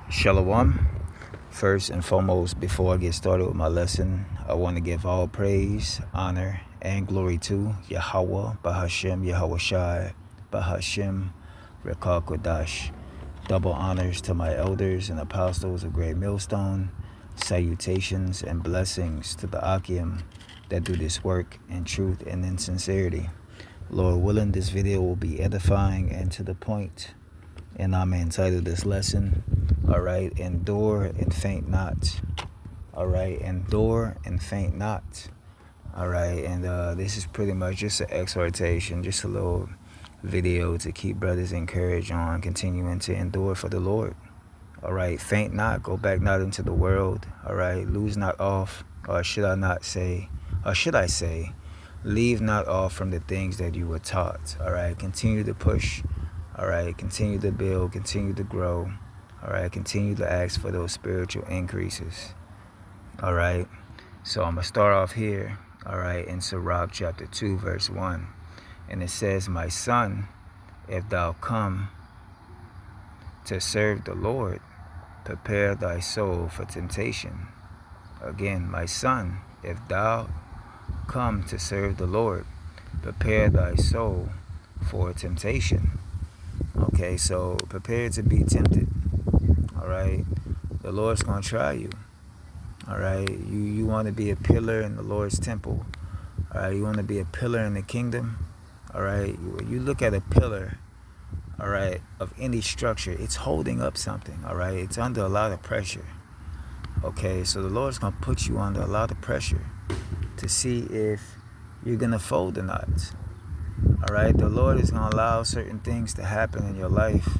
Shalom. First and foremost, before I get started with my lesson, I want to give all praise, honor, and glory to Yahweh, Bahashem, Yahweh Shai, Bahashem, Rekal Kodash. Double honors to my elders and apostles of Great Millstone. Salutations and blessings to the Akim that do this work in truth and in sincerity. Lord willing, this video will be edifying and to the point. And I'm entitled this lesson, all right, endure and faint not. All right, endure and faint not. All right, and this is pretty much just an exhortation, just a little video to keep brothers encouraged on continuing to endure for the Lord. All right, faint not, go back not into the world. All right, lose not off, or should I say, leave not off from the things that you were taught. All right, continue to push. All right, continue to build, continue to grow. All right, continue to ask for those spiritual increases. All right, so I'm going to start off here, all right, in Sirach chapter 2, verse 1. And it says, "My son, if thou come to serve the Lord, prepare thy soul for temptation." Again, my son, if thou come to serve the Lord, prepare thy soul for temptation. Okay, so prepare to be tempted. All right, the Lord's gonna try you. All right, you want to be a pillar in the Lord's temple. All right, you want to be a pillar in the kingdom. All right, you look at a pillar, all right, of any structure, it's holding up something. All right, it's under a lot of pressure. Okay, so the Lord's gonna put you under a lot of pressure to see if you're gonna fold or not. All right, the Lord is going to allow certain things to happen in your life,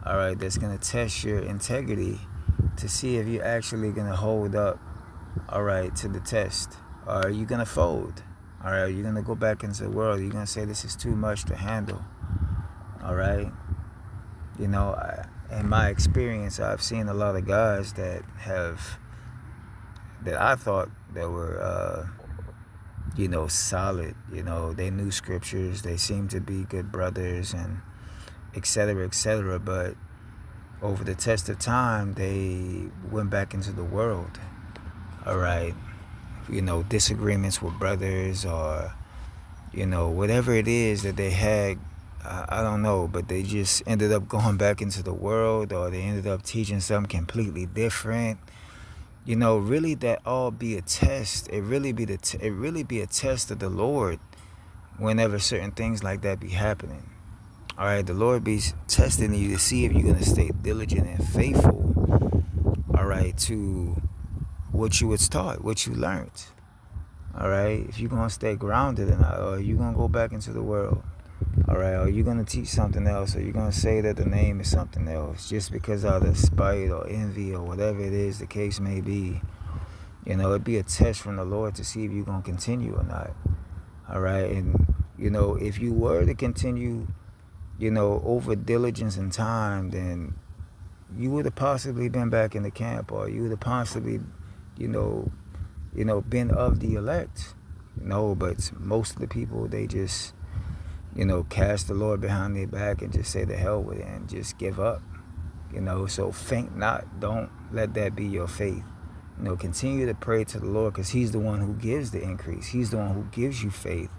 all right, that's going to test your integrity to see if you're actually going to hold up, all right, to the test. Or are you going to fold? All right, you're going to go back into the world. You're going to say this is too much to handle, all right? You know, in my experience, I've seen a lot of guys that I thought that were, solid. They knew scriptures. They seemed to be good brothers and etc., etc. But over the test of time, they went back into the world. All right. Disagreements with brothers or, whatever it is that they had, I don't know, but they just ended up going back into the world, or they ended up teaching something completely different. Really that all be a test. It really be a test of the Lord whenever certain things like that be happening. All right, the Lord be testing you to see if you're going to stay diligent and faithful, all right, to what you was taught, what you learned. All right, if you're going to stay grounded or not, or you're going to go back into the world. All right, or you're going to teach something else, or you're going to say that the name is something else just because out of spite or envy or whatever it is the case may be. It'd be a test from the Lord to see if you're going to continue or not. All right, and, if you were to continue, over diligence and time, then you would have possibly been back in the camp, or you would have possibly, been of the elect. But most of the people, they just, cast the Lord behind their back and just say the hell with it and just give up. So faint not. Don't let that be your faith. Continue to pray to the Lord, because he's the one who gives the increase. He's the one who gives you faith,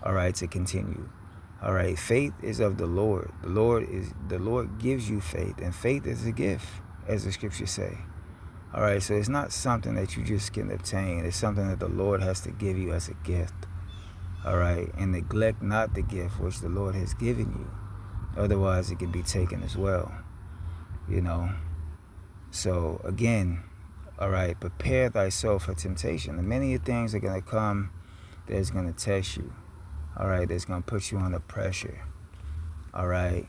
all right, to continue. All right, faith is of the Lord. The Lord gives you faith, and faith is a gift, as the scriptures say. All right, so it's not something that you just can obtain. It's something that the Lord has to give you as a gift. All right, and neglect not the gift which the Lord has given you. Otherwise, it can be taken as well. So again, all right, prepare thyself for temptation. And many things are going to come that's going to test you. All right, that's going to put you under pressure. All right,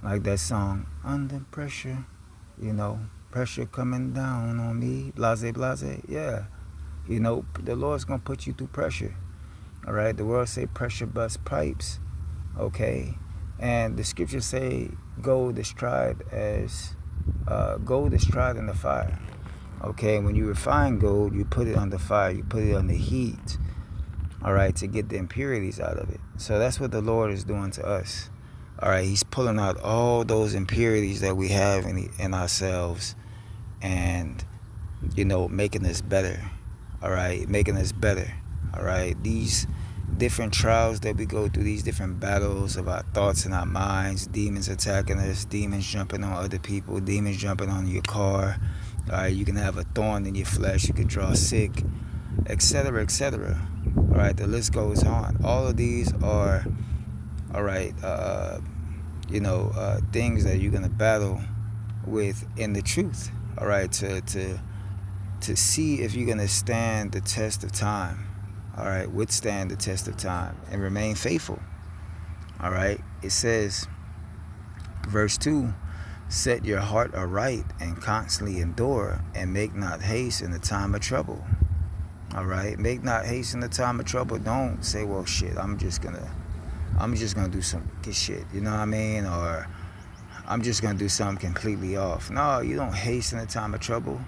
like that song, Under Pressure, pressure coming down on me, blase, blase. Yeah, the Lord's going to put you through pressure. All right, the world say pressure busts pipes, okay? And the scriptures say gold is tried in the fire, okay? When you refine gold, you put it under fire, you put it under heat, all right, to get the impurities out of it. So that's what the Lord is doing to us. All right, he's pulling out all those impurities that we have in ourselves, and, making us better. All right, making us better. All right, these different trials that we go through, these different battles of our thoughts and our minds, demons attacking us, demons jumping on other people, demons jumping on your car. All right, you can have a thorn in your flesh, you can draw sick, etc., etc. All right, the list goes on. All of these are, all right, things that you're gonna battle with in the truth. All right, to see if you're gonna stand the test of time. All right, withstand the test of time and remain faithful. All right, it says, verse 2, set your heart aright and constantly endure, and make not haste in the time of trouble. All right, make not haste in the time of trouble. Don't say, well, shit, I'm just gonna do some good shit, you know what I mean? Or I'm just gonna do something completely off. No, you don't haste in the time of trouble.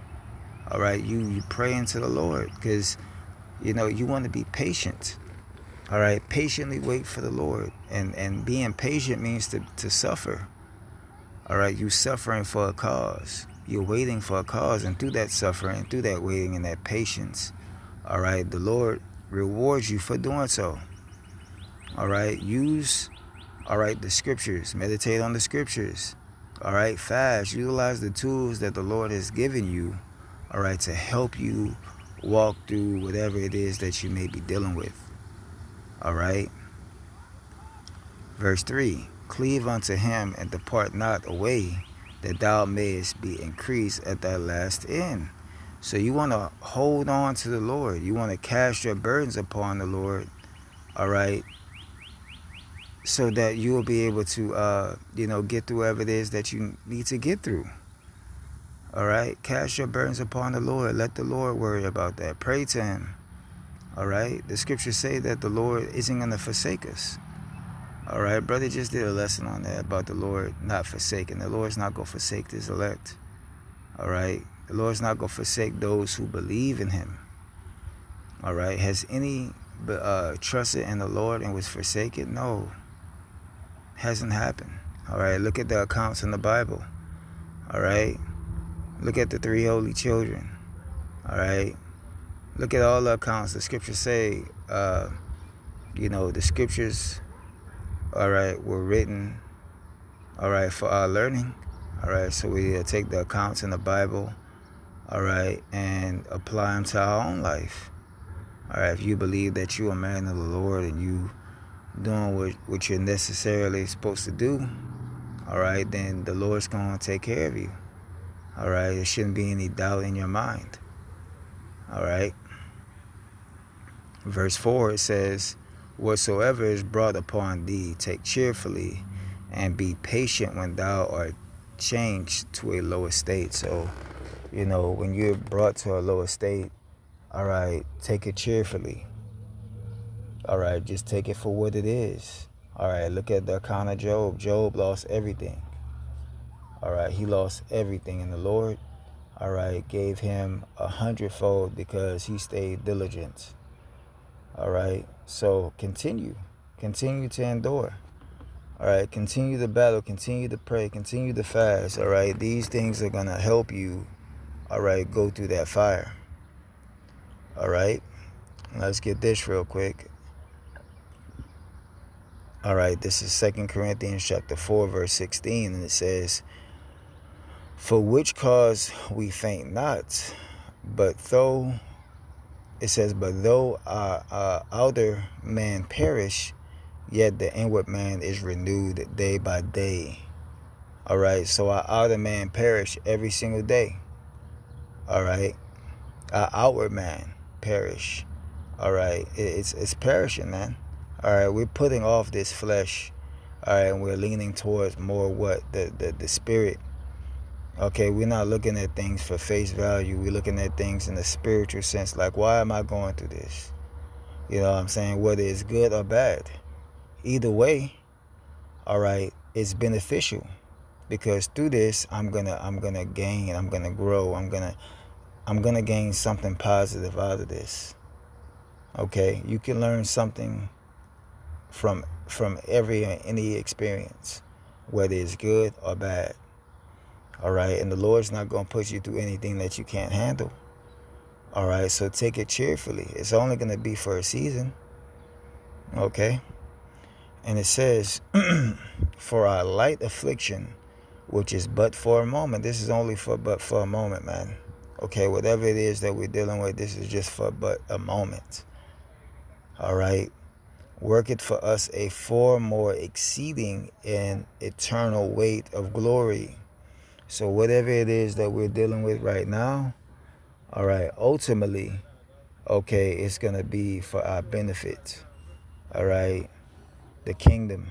All right, you pray into the Lord, because you want to be patient. All right, patiently wait for the Lord, and being patient means to suffer. All right, you suffering for a cause. You're waiting for a cause, and through that suffering, through that waiting and that patience, all right, the Lord rewards you for doing so. All right, use, all right, the scriptures. Meditate on the scriptures. All right, fast. Utilize the tools that the Lord has given you, all right, to help you walk through whatever it is that you may be dealing with. All right. Verse 3, cleave unto him and depart not away, that thou mayest be increased at thy last end. So you want to hold on to the Lord. You want to cast your burdens upon the Lord. All right. So that you will be able to, get through whatever it is that you need to get through. All right. Cast your burdens upon the Lord. Let the Lord worry about that. Pray to him. All right. The scriptures say that the Lord isn't going to forsake us. All right. Brother just did a lesson on that about the Lord not forsaking. The Lord's not going to forsake his elect. All right. The Lord's not going to forsake those who believe in him. All right. Has any trusted in the Lord and was forsaken? No. Hasn't happened. All right. Look at the accounts in the Bible. All right. Look at the three holy children. All right. Look at all the accounts. The scriptures say, the scriptures, all right, were written, all right, for our learning. All right. So we take the accounts in the Bible, all right, and apply them to our own life. All right. If you believe that you're a man of the Lord and you doing what you're necessarily supposed to do, all right, then the Lord's going to take care of you. All right. There shouldn't be any doubt in your mind. All right. Verse 4, it says, whatsoever is brought upon thee, take cheerfully, and be patient when thou art changed to a lower state. So, when you're brought to a lower state, all right, take it cheerfully. All right, just take it for what it is. All right, look at the account of Job. Job lost everything. All right, he lost everything, and the Lord, all right, gave him 100-fold because he stayed diligent. All right, so continue to endure. All right, continue the battle, continue to pray, continue to fast. All right, these things are going to help you, all right, go through that fire. All right, let's get this real quick. All right, this is 2 Corinthians chapter 4, verse 16, and it says, for which cause we faint not, but though our outer man perish, yet the inward man is renewed day by day. All right, so our outer man perish every single day. All right, our outward man perish. All right, it's perishing, man. All right, we're putting off this flesh. All right, and we're leaning towards more what the spirit. Okay, we're not looking at things for face value. We're looking at things in the spiritual sense. Like, why am I going through this? You know what I'm saying? Whether it's good or bad. Either way, all right, it's beneficial. Because through this, I'm gonna gain, I'm gonna grow, I'm gonna gain something positive out of this. Okay, you can learn something from any experience, whether it's good or bad. All right. And the Lord's not going to put you through anything that you can't handle. All right. So take it cheerfully. It's only going to be for a season. Okay. And it says, for our light affliction, which is but for a moment. This is only but for a moment, man. Okay. Whatever it is that we're dealing with, this is just for but a moment. All right. Work it for us a far more exceeding and eternal weight of glory. So whatever it is that we're dealing with right now, all right, ultimately, okay, it's going to be for our benefit. All right. The kingdom.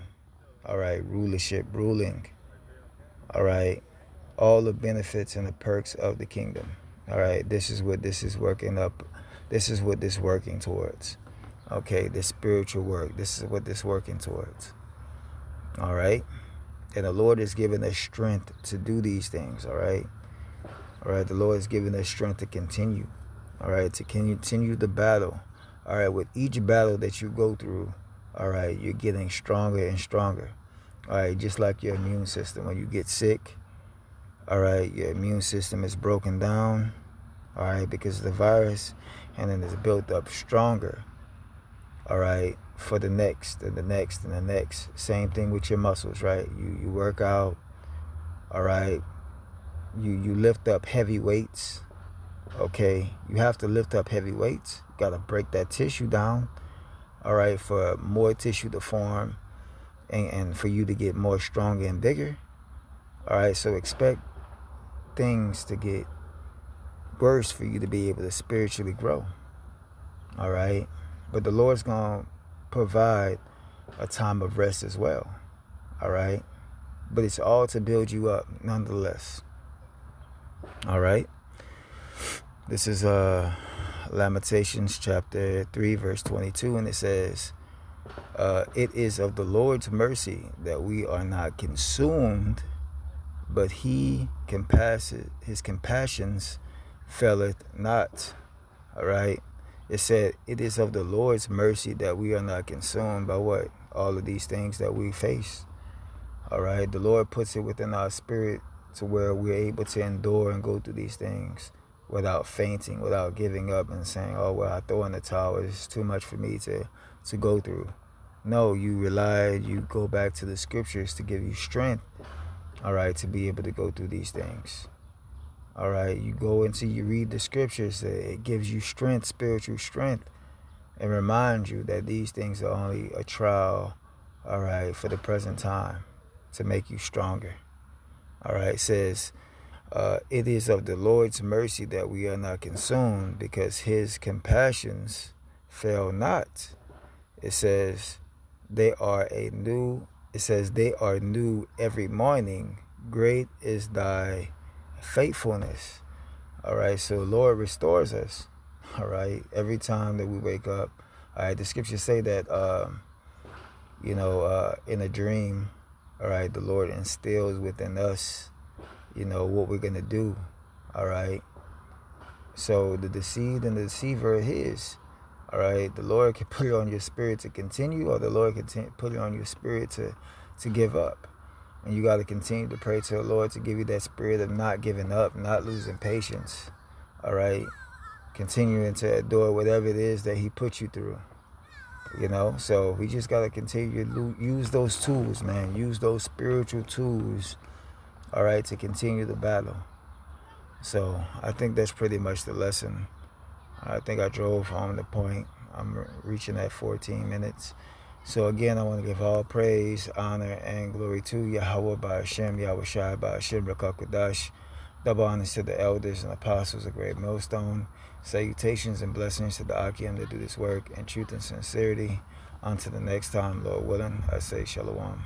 All right. Rulership, ruling. All right. All the benefits and the perks of the kingdom. All right. This is what this is working up. This is what this working towards. Okay. The spiritual work. This is what this working towards. All right. And the Lord is giving us strength to do these things. All right. All right. The Lord is giving us strength to continue. All right. To continue the battle. All right. With each battle that you go through, all right, you're getting stronger and stronger. All right. Just like your immune system. When you get sick, all right, your immune system is broken down. All right. Because of the virus. And then it's built up stronger. All right. For the next and the next and the next. Same thing with your muscles, right? You work out. All right. You lift up heavy weights. Okay. You have to lift up heavy weights. You got to break that tissue down. All right. For more tissue to form and for you to get more stronger and bigger. All right. So expect things to get worse for you to be able to spiritually grow. All right. But the Lord's going to provide a time of rest as well. All right. But it's all to build you up nonetheless. All right. This is Lamentations chapter 3 verse 22, and it says, it is of the Lord's mercy that we are not consumed, but his compassions faileth not. All right. It said, it is of the Lord's mercy that we are not consumed by what? All of these things that we face. All right. The Lord puts it within our spirit to where we're able to endure and go through these things without fainting, without giving up and saying, oh, well, I throw in the towel. It's too much for me to go through. No, you go back to the scriptures to give you strength, all right, to be able to go through these things. All right, you read the scriptures. It gives you strength, spiritual strength, and reminds you that these things are only a trial, all right, for the present time to make you stronger. All right, it says, it is of the Lord's mercy that we are not consumed, because his compassions fail not. It says, they are new every morning. Great is thy faithfulness. All right. So the Lord restores us. All right. Every time that we wake up. All right. The scriptures say that, in a dream, all right, the Lord instills within us, what we're going to do. All right. So the deceived and the deceiver are his. All right. The Lord can put it on your spirit to continue, or the Lord can put it on your spirit to give up. And you got to continue to pray to the Lord to give you that spirit of not giving up, not losing patience. All right. Continuing to endure whatever it is that he put you through. So we just got to continue to use those tools, man. Use those spiritual tools, all right, to continue the battle. So I think that's pretty much the lesson. I think I drove home the point. I'm reaching at 14 minutes. So again, I want to give all praise, honor, and glory to Yahweh by Hashem, Yahweh Shai by Hashem, Rakakadash. Double honors to the elders and apostles of Great Millstone. Salutations and blessings to the Akim that do this work in truth and sincerity. Until the next time, Lord willing, I say Shalom.